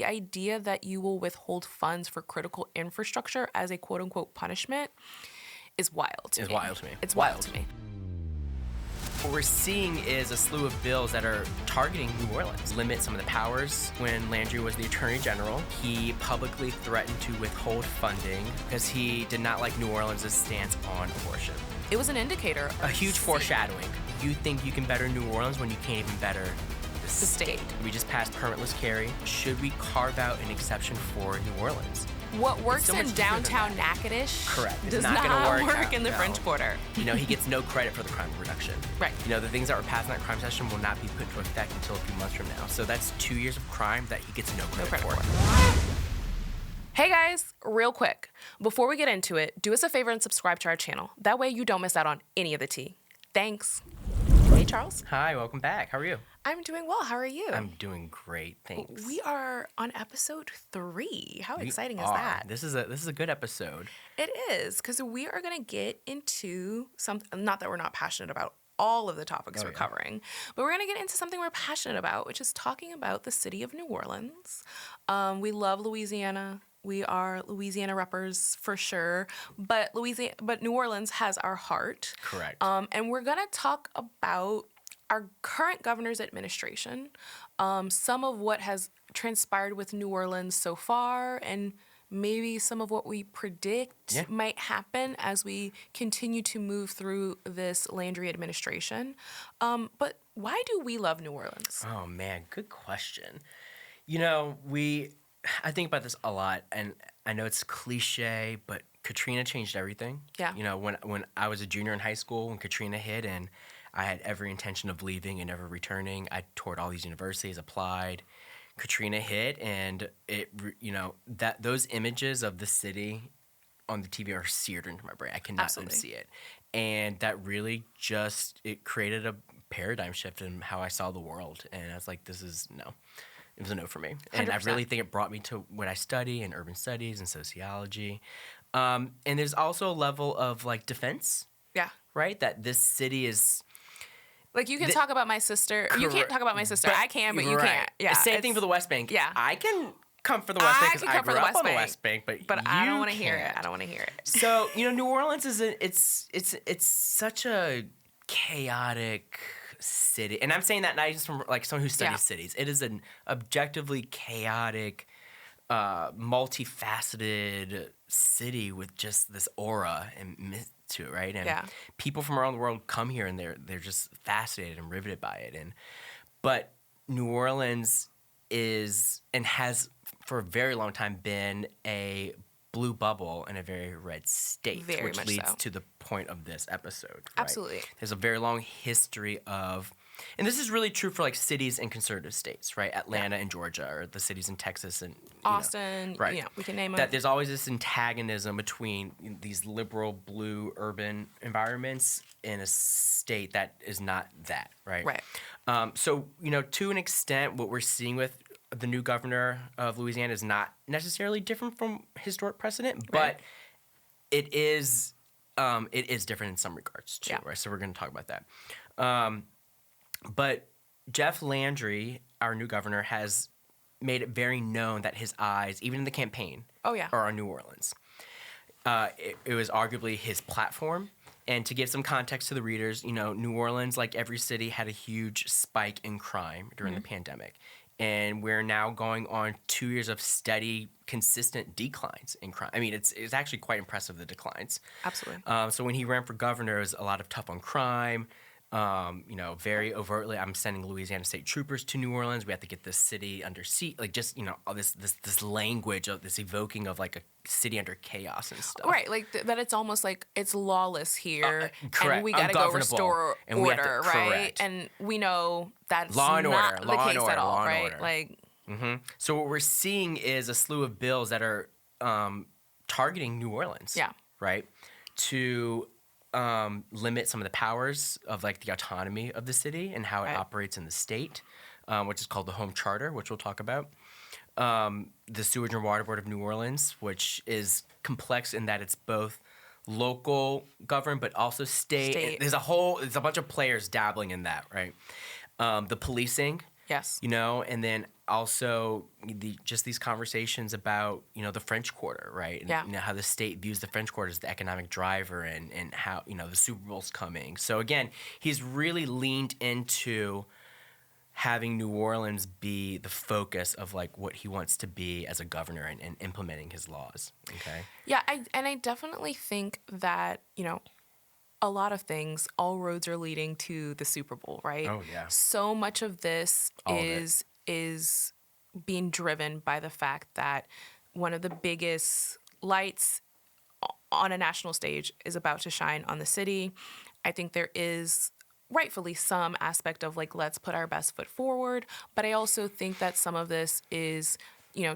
the idea that you will withhold funds for critical infrastructure as a quote-unquote punishment is wild to me. It's wild to me. What we're seeing is a slew of bills that are targeting New Orleans. Limit some of the powers. When Landry was the Attorney General, he publicly threatened to withhold funding because he did not like New Orleans' stance on abortion. It was an indicator. A huge foreshadowing. You think you can better New Orleans when you can't even better the state. We just passed permitless carry. Should we carve out an exception for New Orleans? What works in downtown Natchitoches Correct. does not work in the French Quarter. You know, he gets no credit for the crime reduction. Right. You know, the things that were passed in that crime session will not be put into effect until a few months from now. So that's 2 years of crime that he gets no credit for. Hey guys, real quick, before we get into it, do us a favor and subscribe to our channel. That way you don't miss out on any of the tea. Thanks. Hey Charles. Hi, welcome back. How are you? I'm doing well. How are you? I'm doing great, thanks. We are on episode 3. How exciting is that? This is a good episode. It is, because we are going to get into something, not that we're not passionate about all of the topics we're covering, but we're going to get into something we're passionate about, which is talking about the city of New Orleans. We love Louisiana. We are Louisiana reppers for sure, but New Orleans has our heart. Correct. And we're going to talk about our current governor's administration, some of what has transpired with New Orleans so far, and maybe some of what we predict might happen as we continue to move through this Landry administration. But why do we love New Orleans? Oh, man, good question. You know, I think about this a lot, and I know it's cliche, but Katrina changed everything. Yeah. You know, when I was a junior in high school, when Katrina hit, and I had every intention of leaving and never returning. I toured all these universities, applied. Katrina hit, and those images of the city on the TV are seared into my brain. I cannot unsee it. And that really it created a paradigm shift in how I saw the world. And I was like, it was a no for me. And 100%. I really think it brought me to what I study in urban studies and sociology. And there's also a level of like defense. Yeah. Right? That this city is... Like, you can talk about my sister. You can't talk about my sister. I can, but you can't. Yeah. Same thing for the West Bank. Yeah. I can come for the West Bank because I grew up on the West Bank, but I don't want to hear it. I don't want to hear it. So, New Orleans is it's such a chaotic city. And I'm saying that not just from like someone who studies cities. It is an objectively chaotic, multifaceted city with just this aura and myth to it, right? And people from around the world come here and they're just fascinated and riveted by it. But New Orleans is and has for a very long time been a blue bubble in a very red state, which leads to the point of this episode. Right? Absolutely. There's a very long history of, and this is really true for like cities in conservative states, right? Atlanta and Georgia, or the cities in Texas and Austin, right? Yeah, we can name them. That there's always this antagonism between these liberal blue urban environments in a state that is not that, right? Right. So to an extent, what we're seeing with the new governor of Louisiana is not necessarily different from historic precedent, but it is different in some regards too, right? So we're going to talk about that. But Jeff Landry, our new governor, has made it very known that his eyes, even in the campaign, are on New Orleans. It was arguably his platform. And to give some context to the readers, New Orleans, like every city, had a huge spike in crime during the pandemic. And we're now going on 2 years of steady, consistent declines in crime. I mean, it's actually quite impressive, the declines. Absolutely. So when he ran for governor, it was a lot of tough on crime. Very overtly, I'm sending Louisiana State Troopers to New Orleans. We have to get this city under siege. Like, just, all this language of this evoking of, like, a city under chaos and stuff. Right, like, that it's almost like it's lawless here. Correct. And we got to go restore and order, right? Correct. And we know that's law and not order, the law case and order, at all, law and right? order. Like, So what we're seeing is a slew of bills that are targeting New Orleans. Yeah. Right? To limit some of the powers of like the autonomy of the city and how it operates in the state, which is called the Home Charter, which we'll talk about. The Sewerage and Water Board of New Orleans, which is complex in that it's both local government but also state. There's a bunch of players dabbling in that, right? The policing, Yes. And then also just these conversations about, the French Quarter, right? And, how the state views the French Quarter as the economic driver and how, the Super Bowl's coming. So again, he's really leaned into having New Orleans be the focus of like what he wants to be as a governor and implementing his laws. Okay. Yeah. I definitely think that, a lot of things, all roads are leading to the Super Bowl, right? Oh, yeah. So much of this is being driven by the fact that one of the biggest lights on a national stage is about to shine on the city. I think there is rightfully some aspect of like, let's put our best foot forward. But I also think that some of this is,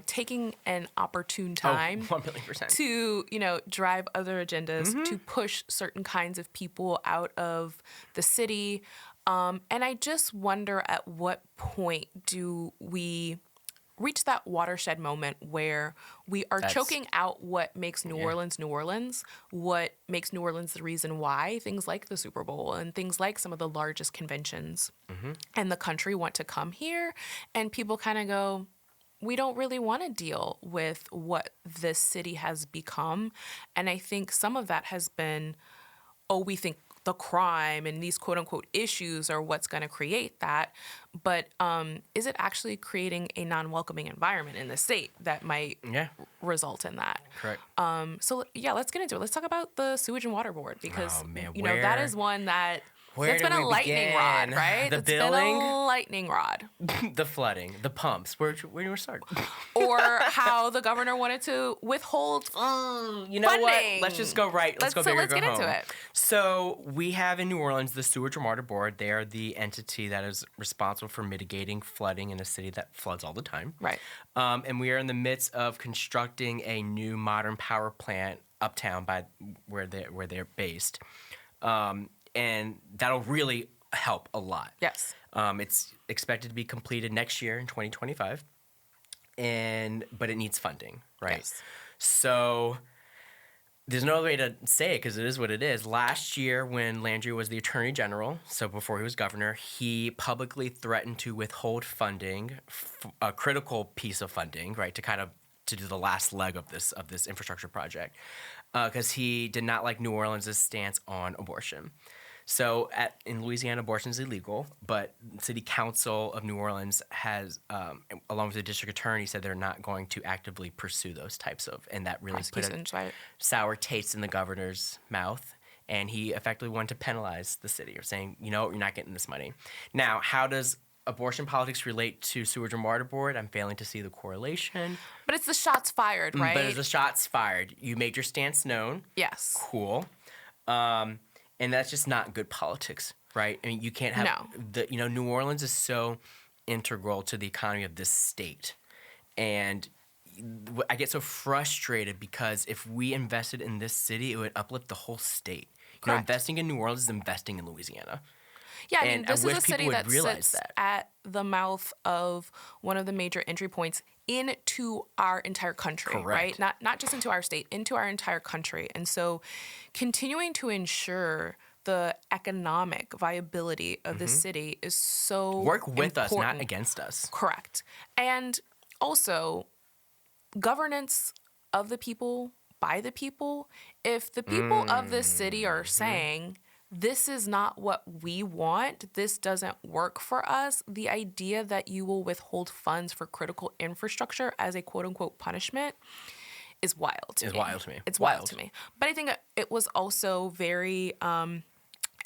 taking an opportune time 1,000,000%. to, drive other agendas, to push certain kinds of people out of the city. And I just wonder at what point do we reach that watershed moment where we are choking out what makes New Orleans, New Orleans, what makes New Orleans the reason why things like the Super Bowl and things like some of the largest conventions in the country want to come here. And people kind of go, we don't really want to deal with what this city has become. And I think some of that has been, we think the crime and these quote unquote issues are what's going to create that. But is it actually creating a non-welcoming environment in the state that might result in that? Correct. So let's get into it. Let's talk about the Sewage and Water Board because, that is one that it's been a lightning rod, right? The it's billing, been a lightning rod. The flooding, the pumps. Where do we start? Or how the governor wanted to withhold you know funding. What? Let's just go right. Let's go big or go home. Let's get into it. So we have in New Orleans the Sewerage and Water Board. They are the entity that is responsible for mitigating flooding in a city that floods all the time. Right. And we are in the midst of constructing a new modern power plant uptown by where they're based. And that'll really help a lot. Yes. It's expected to be completed next year in 2025, but it needs funding, right? Yes. So there's no other way to say it because it is what it is. Last year, when Landry was the attorney general, so before he was governor, he publicly threatened to withhold funding, a critical piece of funding, right, to do the last leg of this infrastructure project, because he did not like New Orleans' stance on abortion. So in Louisiana, abortion is illegal, but the City Council of New Orleans has, along with the district attorney, said they're not going to actively pursue those types of, and that really put a sour taste in the governor's mouth. And he effectively wanted to penalize the city, or saying, you're not getting this money. Now, how does abortion politics relate to Sewerage and Water Board? I'm failing to see the correlation. But it's the shots fired, right? But it's the shots fired. You made your stance known. Yes. Cool. And that's just not good politics, right? I mean, you can't have New Orleans is so integral to the economy of this state. And I get so frustrated because if we invested in this city, it would uplift the whole state. Investing in New Orleans is investing in Louisiana. Yeah, I mean, this is a city that sits at the mouth of one of the major entry points into our entire country, Correct. right? Not just into our state, into our entire country. And so continuing to ensure the economic viability of the city is so Work with important. us, not against us. Correct. And also governance of the people, by the people. If the people of this city are saying, this is not what we want, this doesn't work for us, the idea that you will withhold funds for critical infrastructure as a quote-unquote punishment is wild to me. It's wild to me. But I think it was also very,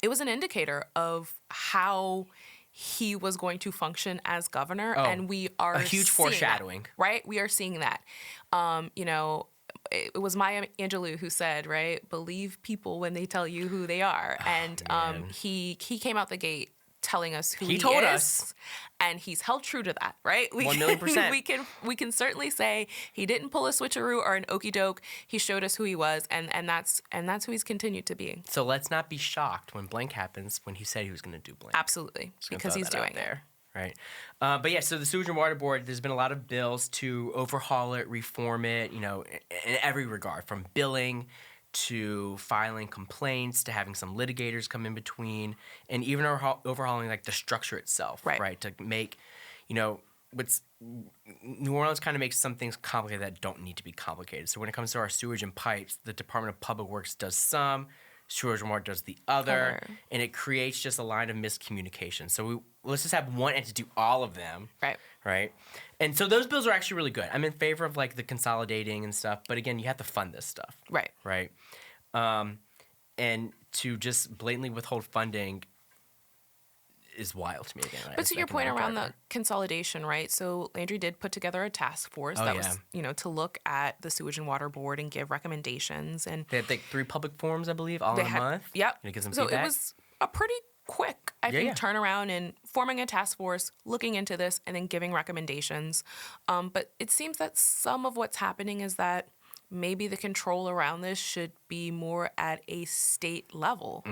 it was an indicator of how he was going to function as governor, and we are a huge foreshadowing, right? We are seeing that. It was Maya Angelou who said, right, believe people when they tell you who they are. And he came out the gate telling us who he told is, us, and he's held true to that, right? 1,000,000%. We can certainly say he didn't pull a switcheroo or an okey doke. He showed us who he was, and that's who he's continued to be. So let's not be shocked when blank happens when he said he was going to do blank. Absolutely, because he's doing it. Right. But yeah, so the Sewage and Water Board, there's been a lot of bills to overhaul it, reform it, in every regard, from billing to filing complaints to having some litigators come in between, and even overhauling like the structure itself, right? To make, New Orleans kind of makes some things complicated that don't need to be complicated. So when it comes to our sewage and pipes, the Department of Public Works does some, Sewerage and Water does the other, and it creates just a line of miscommunication. So let's just have one entity do all of them. Right? And so those bills are actually really good. I'm in favor of like the consolidating and stuff, but again, you have to fund this stuff. Right? And to just blatantly withhold funding is wild to me again. But to your point around the consolidation, right? So Landry did put together a task force was, to look at the Sewage and Water Board and give recommendations. And they had like 3 public forums, I believe, all in a month. Yep. And it gives them so feedback. It was a pretty quick, I think, turnaround in forming a task force, looking into this, and then giving recommendations. But it seems that some of what's happening is that maybe the control around this should be more at a state level.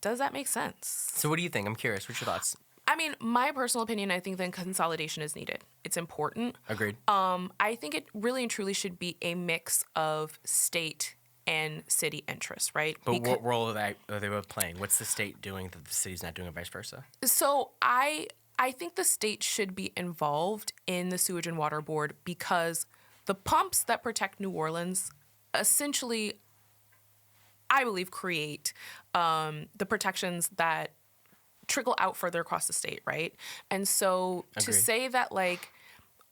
Does that make sense? So what do you think? I'm curious. What's your thoughts? I mean, my personal opinion, I think that consolidation is needed. It's important. Agreed. I think it really and truly should be a mix of state and city interests, right? But what role are they both playing? What's the state doing that the city's not doing, and vice versa? So I think the state should be involved in the Sewage and Water Board because the pumps that protect New Orleans essentially, I believe, create the protections that trickle out further across the state, right? And so to say that, like,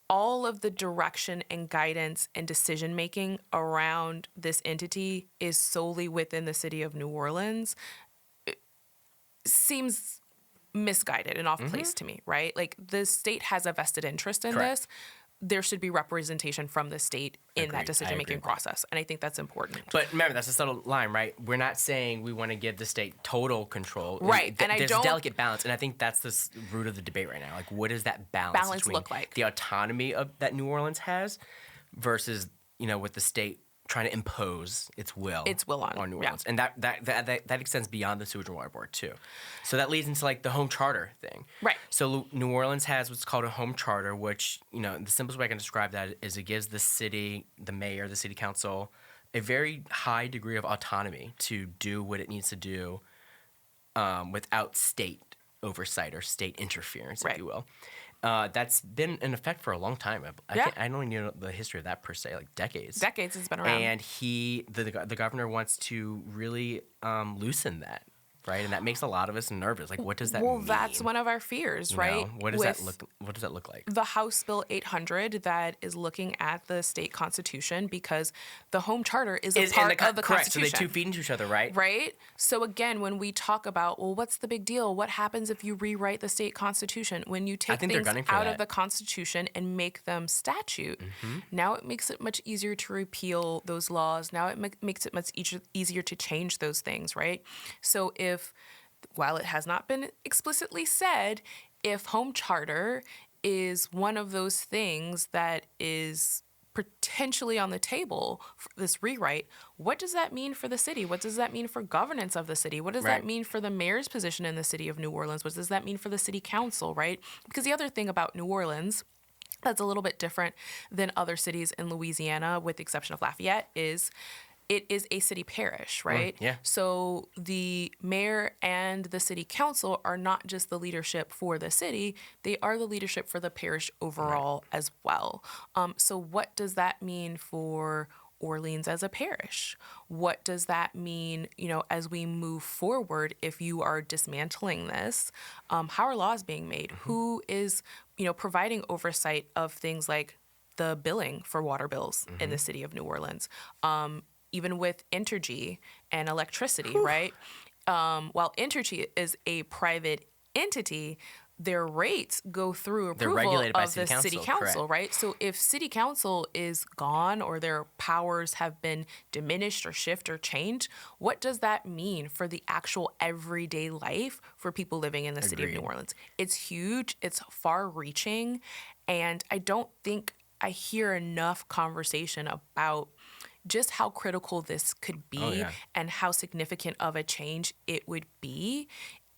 all of the direction and guidance and decision-making around this entity is solely within the city of New Orleans seems misguided and off-place to me, right? Like, the state has a vested interest in this. There should be representation from the state in that decision-making process. And I think that's important. But remember, that's a subtle line, right? We're not saying we want to give the state total control. Right. And there's a delicate balance. And I think that's the root of the debate right now. Like, what does that balance look like? The autonomy that New Orleans has versus, with the state trying to impose its will on New Orleans. And that extends beyond the Sewage and Water Board, too. So that leads into, like, the home charter thing. Right. So New Orleans has what's called a home charter, which, the simplest way I can describe that is it gives the city, the mayor, the city council, a very high degree of autonomy to do what it needs to do without state oversight or state interference, if you will. That's been in effect for a long time. I don't even know the history of that per se, like decades. Decades it's been around. And the governor wants to really loosen that, right? And that makes a lot of us nervous. Like, what does that mean? Well, that's one of our fears, right? What does that look like? The House Bill 800 that is looking at the state constitution because the home charter is a part of the Constitution. So they 2 feed into each other, right? Right. So again, when we talk about, well, what's the big deal? What happens if you rewrite the state constitution? When you take things out of the Constitution and make them statute, now it makes it much easier to repeal those laws. Now it makes it much easier to change those things, right? So while it has not been explicitly said, if home charter is one of those things that is potentially on the table for this rewrite, what does that mean for the city? What does that mean for governance of the city? What does that mean for the mayor's position in the city of New Orleans? What does that mean for the city council, right? Because the other thing about New Orleans that's a little bit different than other cities in Louisiana, with the exception of Lafayette, is it is a city parish, right? So the mayor and the city council are not just the leadership for the city, they are the leadership for the parish overall as well. So what does that mean for Orleans as a parish? What does that mean, as we move forward, if you are dismantling this? How are laws being made? Who is, providing oversight of things like the billing for water bills in the city of New Orleans? Even with Entergy and electricity, right? While Entergy is a private entity, their rates go through approval of the city council, right? So if city council is gone or their powers have been diminished or shift or changed, what does that mean for the actual everyday life for people living in the city of New Orleans? It's huge, it's far-reaching, and I don't think I hear enough conversation about just how critical this could be and how significant of a change it would be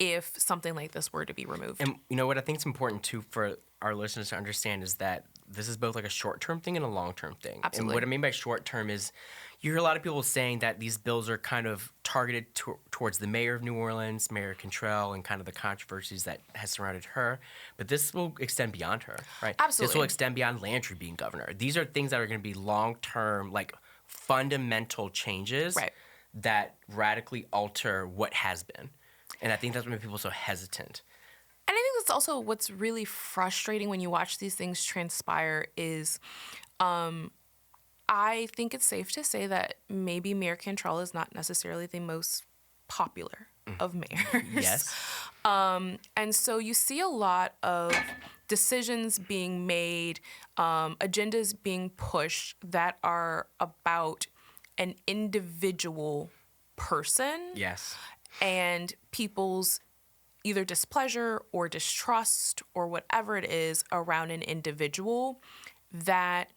if something like this were to be removed. And what I think is important too for our listeners to understand is that this is both like a short-term thing and a long-term thing. Absolutely. And what I mean by short-term is you hear a lot of people saying that these bills are kind of targeted towards the mayor of New Orleans, Mayor Cantrell, and kind of the controversies that has surrounded her. But this will extend beyond her, right? Absolutely. This will extend beyond Landry being governor. These are things that are going to be long-term, like fundamental changes that radically alter what has been. And I think that's what makes people so hesitant. And I think that's also what's really frustrating when you watch these things transpire is I think it's safe to say that maybe Mayor Cantrell is not necessarily the most popular of mayors. Yes. And so you see a lot of decisions being made, agendas being pushed that are about an individual person. Yes. And people's either displeasure or distrust or whatever it is around an individual that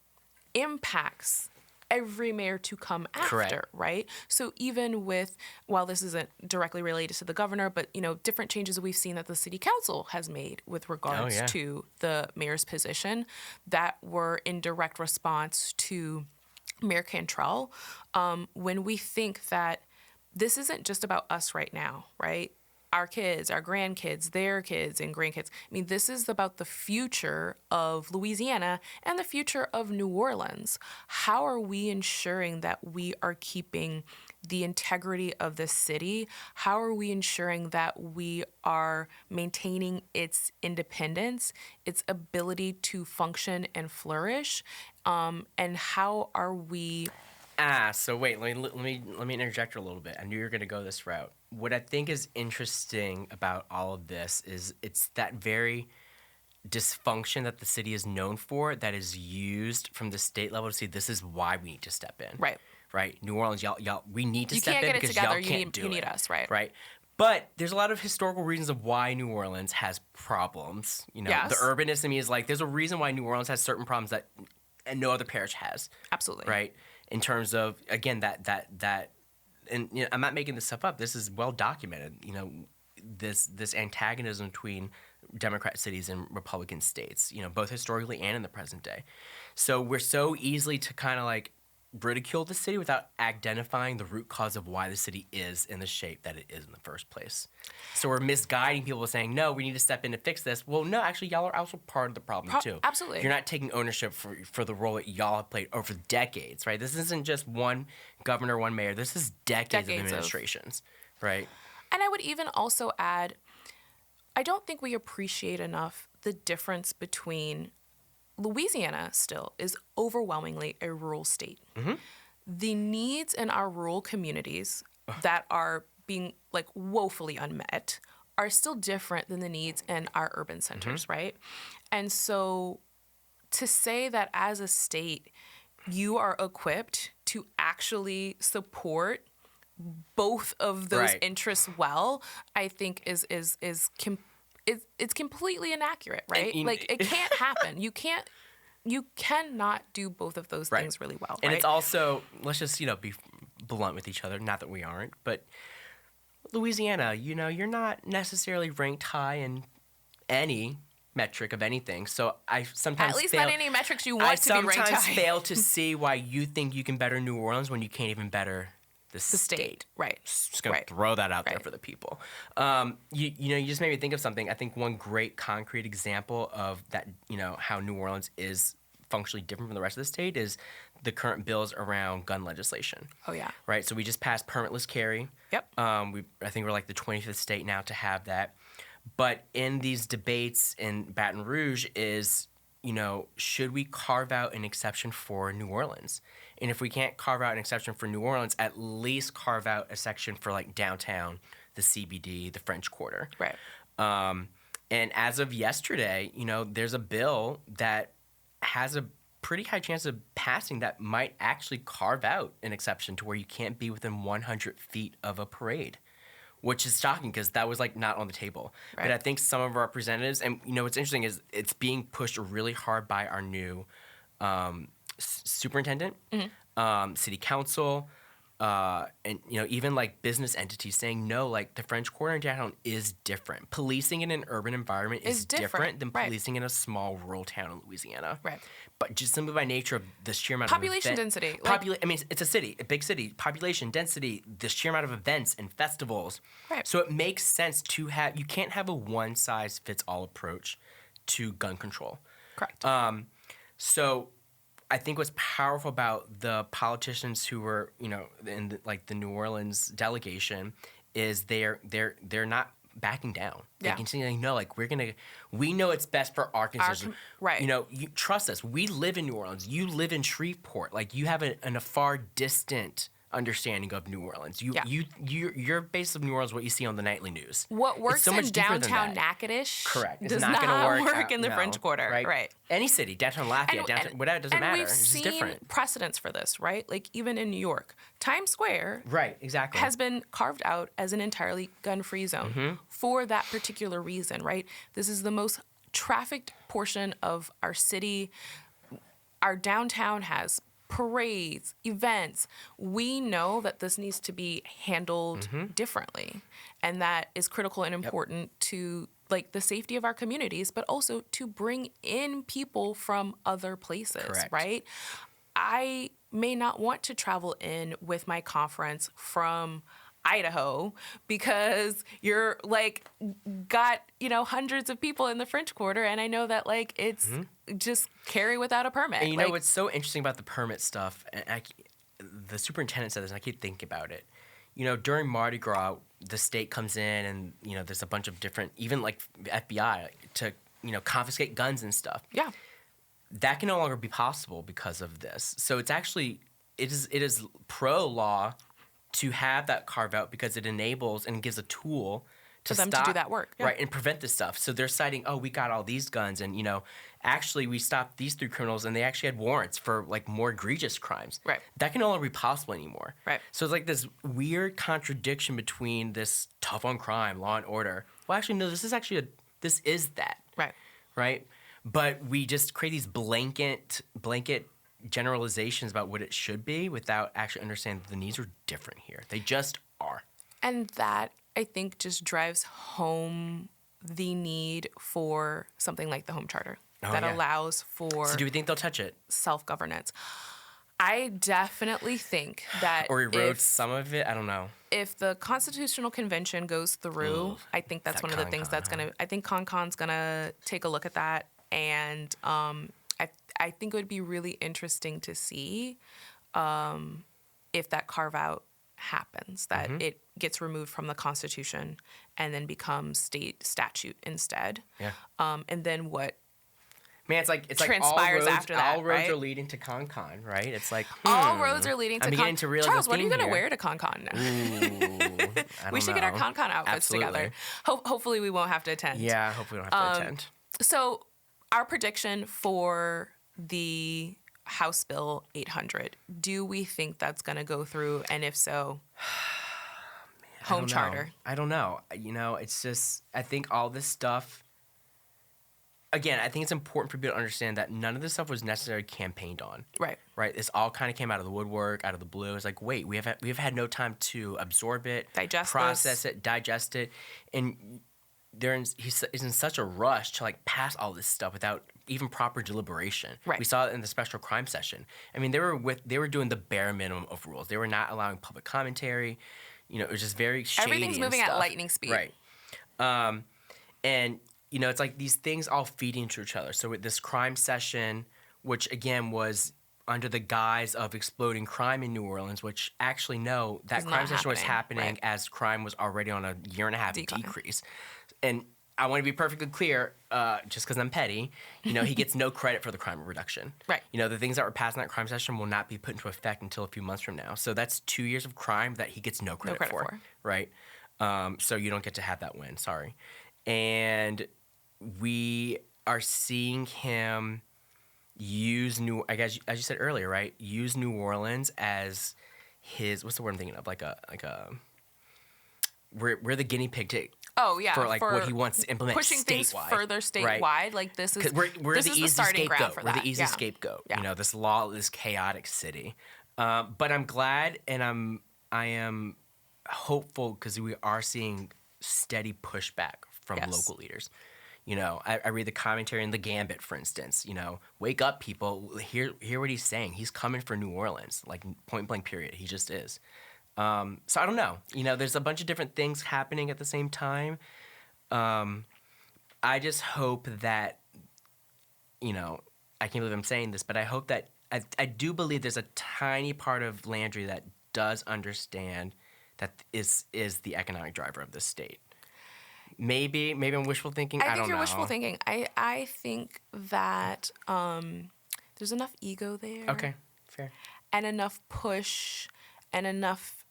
impacts every mayor to come after, Correct. right? So even with, while this isn't directly related to the governor, but, different changes we've seen that the city council has made with regards to the mayor's position that were in direct response to Mayor Cantrell, when we think that this isn't just about us right now, right? Our kids, our grandkids, their kids and grandkids. I mean, this is about the future of Louisiana and the future of New Orleans. How are we ensuring that we are keeping the integrity of the city? How are we ensuring that we are maintaining its independence, its ability to function and flourish? And how are we... So wait, let me interject a little bit. I knew you were going to go this route. What I think is interesting about all of this is it's that very dysfunction that the city is known for that is used from the state level to say this is why we need to step in. Right. New Orleans, y'all, we need to step in because y'all can't do it. You need us, right? Right. But there's a lot of historical reasons of why New Orleans has problems. The urbanist in me is like, there's a reason why New Orleans has certain problems that no other parish has. Absolutely. Right. In terms of, again, that, and I'm not making this stuff up. This is well documented. This antagonism between Democrat cities and Republican states. Both historically and in the present day. So we're so easily to kind of like ridicule the city without identifying the root cause of why the city is in the shape that it is in the first place. So we're misguiding people saying, no, we need to step in to fix this. Well, no, actually, y'all are also part of the problem, too. Absolutely. You're not taking ownership for the role that y'all have played over decades, right? This isn't just one governor, one mayor. This is decades of administrations, right? And I would even also add, I don't think we appreciate enough the difference between Louisiana still is overwhelmingly a rural state. Mm-hmm. The needs in our rural communities that are being like woefully unmet are still different than the needs in our urban centers, right? And so to say that as a state, you are equipped to actually support both of those interests well, I think it's completely inaccurate, right? It can't happen. You cannot do both of those things really well. And it's also, let's just, be blunt with each other. Not that we aren't, but Louisiana, you're not necessarily ranked high in any metric of anything. So I sometimes at least not any metrics you want to be ranked high. I sometimes fail to see why you think you can better New Orleans when you can't even better the state. Right. Just gonna throw that out there for the people. You just made me think of something. I think one great concrete example of that, how New Orleans is functionally different from the rest of the state is the current bills around gun legislation. Oh yeah. Right. So we just passed permitless carry. Yep. I think we're like the 25th state now to have that. But in these debates in Baton Rouge is, should we carve out an exception for New Orleans? And if we can't carve out an exception for New Orleans, at least carve out a section for like downtown, the CBD, the French Quarter. Right. And as of yesterday, there's a bill that has a pretty high chance of passing that might actually carve out an exception to where you can't be within 100 feet of a parade, which is shocking because that was like not on the table. Right. But I think some of our representatives, and what's interesting is it's being pushed really hard by our new superintendent, city council, and even like business entities saying no, like the French Quarter in downtown is different. Policing in an urban environment is different than policing in a small rural town in Louisiana. Right. But just simply by nature of the sheer amount population density. I mean, it's a city, a big city, population density, the sheer amount of events and festivals. Right. So it makes sense to have. You can't have a one size fits all approach to gun control. Correct. So I think what's powerful about the politicians who were, in the New Orleans delegation is they're not backing down. They continue saying, no, like we know it's best for our constituents. Right. You trust us. We live in New Orleans. You live in Shreveport. Like you have a far distant understanding of New Orleans. Your base of New Orleans, what you see on the nightly news. What works in downtown Natchitoches correct. does not work in the French Quarter. Right. Any city, downtown Lafayette, downtown, whatever, it doesn't matter. It's just different. We've seen precedents for this, right? Like even in New York, Times Square has been carved out as an entirely gun-free zone for that particular reason, right? This is the most trafficked portion of our city. Our downtown has parades, events. We know that this needs to be handled differently, and that is critical and important to like the safety of our communities, but also to bring in people from other places, right? I may not want to travel in with my conference from Idaho because you're like got hundreds of people in the French Quarter, and I know that like it's just carry without a permit. And what's so interesting about the permit stuff, and the superintendent said this, and I keep thinking about it. During Mardi Gras, the state comes in, and there's a bunch of different, even like FBI to confiscate guns and stuff. Yeah, that can no longer be possible because of this. So it's actually it is pro law to have that carve out because it enables and gives a tool to them stop, to do that work, right, and prevent this stuff. So they're citing, oh, we got all these guns, and actually we stopped these 3 criminals, and they actually had warrants for like more egregious crimes. Right. That can no longer be possible anymore. Right. So it's like this weird contradiction between this tough on crime, law and order. Well, actually, no, this is that. Right. Right. But we just create these blanket generalizations about what it should be without actually understanding that the needs are different here. They just are. And that, I think, just drives home the need for something like the home charter that allows for So do we think they'll touch it? Self-governance. I definitely think that or erode some of it. I don't know. If the Constitutional Convention goes through, I think that's one of the things that's going to... I think ConCon's going to take a look at that. And I think it would be really interesting to see if that carve-out happens, that it gets removed from the Constitution and then becomes state statute instead. Yeah. And then what it's like transpires after that, all roads are leading to ConCon, right? It's like all roads are leading to ConCon. Beginning to realize Charles, what are you going to wear to ConCon? Ooh, we should get our ConCon outfits Absolutely. together. Hopefully we won't have to attend. Yeah, hopefully we don't have to attend. So our prediction for the House Bill 800, do we think that's going to go through? And if so, home charter? I don't know. It's just, I think all this stuff, again, I think it's important for people to understand that none of this stuff was necessarily campaigned on. Right. Right? This all kind of came out of the woodwork, out of the blue. It's like, wait, we've had no time to absorb it, process it, digest it. And he's in such a rush to like pass all this stuff without even proper deliberation. Right. We saw it in the special crime session. I mean, they were doing the bare minimum of rules. They were not allowing public commentary. It was just very shady. Everything's moving at lightning speed. Right. And it's like these things all feed into each other. So with this crime session, which again was under the guise of exploding crime in New Orleans, which actually no, that crime session was happening as crime was already on a 1.5 year decrease. And I want to be perfectly clear, just because I'm petty, he gets no credit for the crime reduction. Right. The things that were passed in that crime session will not be put into effect until a few months from now. So that's 2 years of crime that he gets no credit for. Right. So you don't get to have that win. Sorry. And we are seeing him use as you said earlier, right? Use New Orleans as his, what's the word I'm thinking of? We're the guinea pig to. Oh yeah, for what he wants to implement pushing statewide, things further statewide. Right? Like this is we're this the is easy the starting scapegoat. ground for that. We're the easy scapegoat. Yeah. This chaotic city. But I'm glad, and I am hopeful because we are seeing steady pushback from local leaders. You know, I read the commentary in The Gambit, for instance. You know, wake up, people. Hear what he's saying. He's coming for New Orleans, like point blank period. He just is. So I don't know. You know, there's a bunch of different things happening at the same time. I just hope that, you know, I can't believe I'm saying this, but I hope that I do believe there's a tiny part of Landry that does understand that is the economic driver of the state. Maybe I'm wishful thinking. I don't know. I think you're wishful thinking. I think that there's enough ego there. Okay, fair. And enough push and enough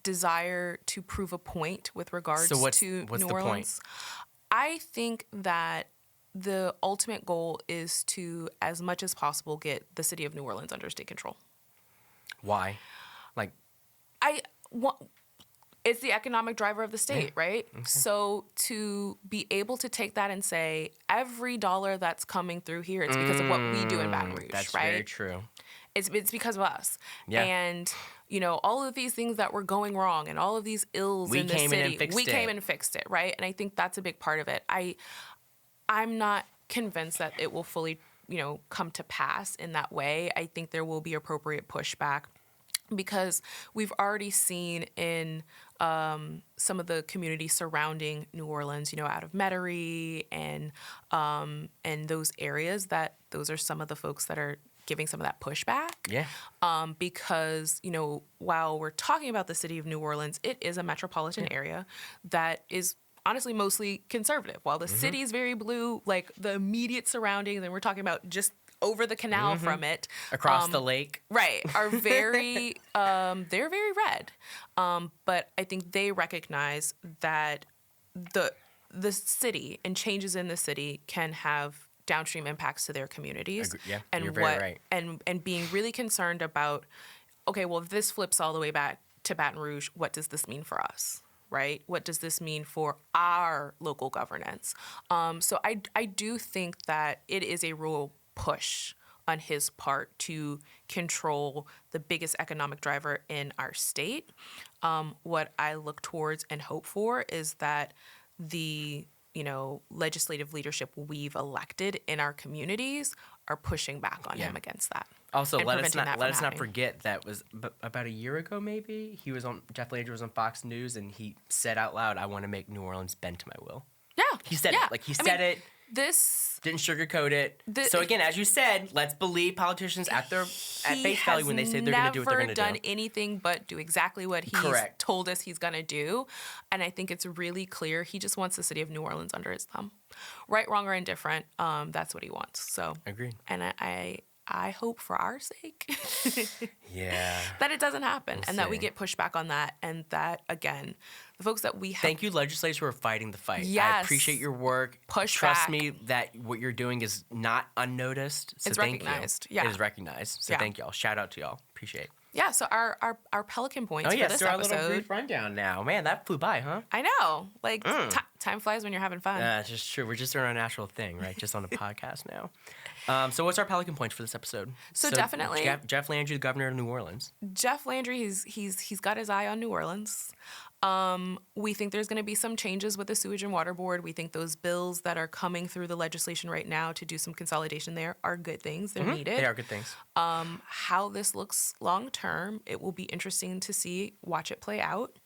desire to prove a point with regards to New Orleans. Point? I think that the ultimate goal is to, as much as possible, get the city of New Orleans under state control. Why? Like, it's the economic driver of the state, right? Okay. So to be able to take that and say, every dollar that's coming through here, it's because of what we do in Baton Rouge, that's right? Very true. It's because of us. Yeah. And, you know, all of these things that were going wrong and all of these ills in the city, we came and fixed it, right? And I think that's a big part of it. I'm not convinced that it will fully, you know, come to pass in that way. I think there will be appropriate pushback because we've already seen in some of the communities surrounding New Orleans, you know, out of Metairie and those areas, that those are some of the folks that are giving some of that pushback. Yeah. Because, you know, while we're talking about the city of New Orleans, it is a metropolitan area that is honestly mostly conservative. While the city is very blue, like the immediate surroundings, and we're talking about just over the canal from it. Across the lake. Right. Are very, they're very red. But I think they recognize that the city and changes in the city can have downstream impacts to their communities. Yeah, and you're very right. And being really concerned about, okay, well, if this flips all the way back to Baton Rouge, what does this mean for us? Right? What does this mean for our local governance? So I do think that it is a real push on his part to control the biggest economic driver in our state. What I look towards and hope for is that the, you know, legislative leadership we've elected in our communities are pushing back on him against that. Also, let us not forget that was about a year ago, maybe. Jeff Landry was on Fox News, and he said out loud, "I want to make New Orleans bend to my will." Yeah, he said it. Like he said it. This didn't sugarcoat it. So again, as you said, let's believe politicians at face value when they say they're going to do what they're going to do. He has never done anything but do exactly what he's told us he's going to do, and I think it's really clear he just wants the city of New Orleans under his thumb, right, wrong, or indifferent. That's what he wants. So agreed. And I hope for our sake that it doesn't happen and that we get pushback on that, and that, again, the folks that we have... Thank you, legislators, who are fighting the fight. Yes. I appreciate your work. Trust me that what you're doing is not unnoticed. So it's thank recognized. You. Yeah. It is recognized. So thank y'all. Shout out to y'all. Appreciate it. Yeah, so our Pelican points for this so our episode. Little brief rundown now. Man, that flew by, huh? I know. Like, time flies when you're having fun. It's just true. We're just doing our natural thing, right? Just on a podcast now. So what's our Pelican points for this episode? So definitely Jeff Landry, the governor of New Orleans. Jeff Landry, he's got his eye on New Orleans. We think there's going to be some changes with the Sewerage and Water Board. We think those bills that are coming through the legislation right now to do some consolidation there are good things. They're needed. They are good things. How this looks long term, it will be interesting to watch it play out.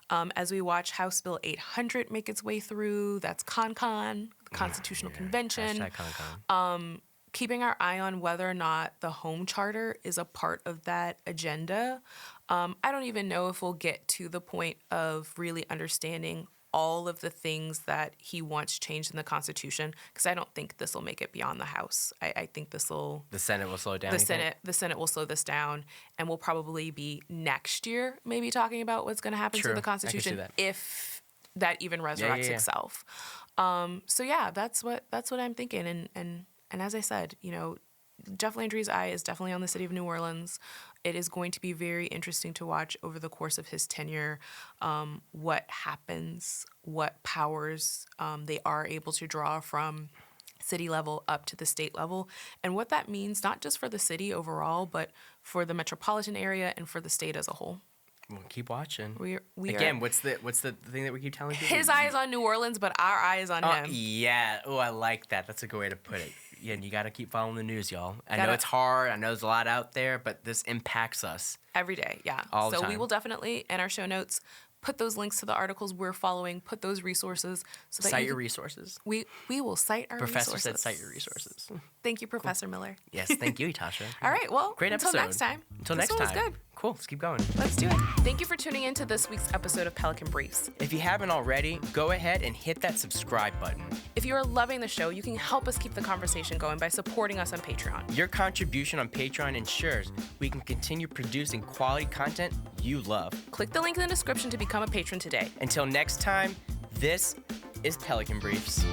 As we watch House Bill 800 make its way through, that's the Constitutional Convention. #ConCon. Keeping our eye on whether or not the home charter is a part of that agenda. I don't even know if we'll get to the point of really understanding all of the things that he wants changed in the Constitution, because I don't think this will make it beyond the House. I think this will... The Senate will slow it down, The Senate will slow this down, and we'll probably be next year maybe talking about what's going to happen to the Constitution if that even resurrects itself. So that's what I'm thinking, and as I said, you know, Jeff Landry's eye is definitely on the city of New Orleans. It is going to be very interesting to watch over the course of his tenure what happens, what powers they are able to draw from city level up to the state level, and what that means not just for the city overall, but for the metropolitan area and for the state as a whole. Well, keep watching. We Again, what's the thing that we keep telling people? His eye is on New Orleans, but our eye is on him. Yeah. Oh, I like that. That's a good way to put it. Yeah, and you got to keep following the news, y'all. I know it's hard. I know there's a lot out there, but this impacts us. Every day, yeah. All the time. We will definitely, in our show notes, put those links to the articles we're following, put those resources. So that cite your resources. We will cite our Professor resources. said cite your resources. Thank you, Professor Miller. Yes, thank you, Etosha. All right, well, great episode. Until next time. Until this next time. was good. Cool, let's keep going. Let's do it. Thank you for tuning in to this week's episode of Pelican Briefs. If you haven't already, go ahead and hit that subscribe button. If you are loving the show, you can help us keep the conversation going by supporting us on Patreon. Your contribution on Patreon ensures we can continue producing quality content you love. Click the link in the description to become a patron today. Until next time, this is Pelican Briefs.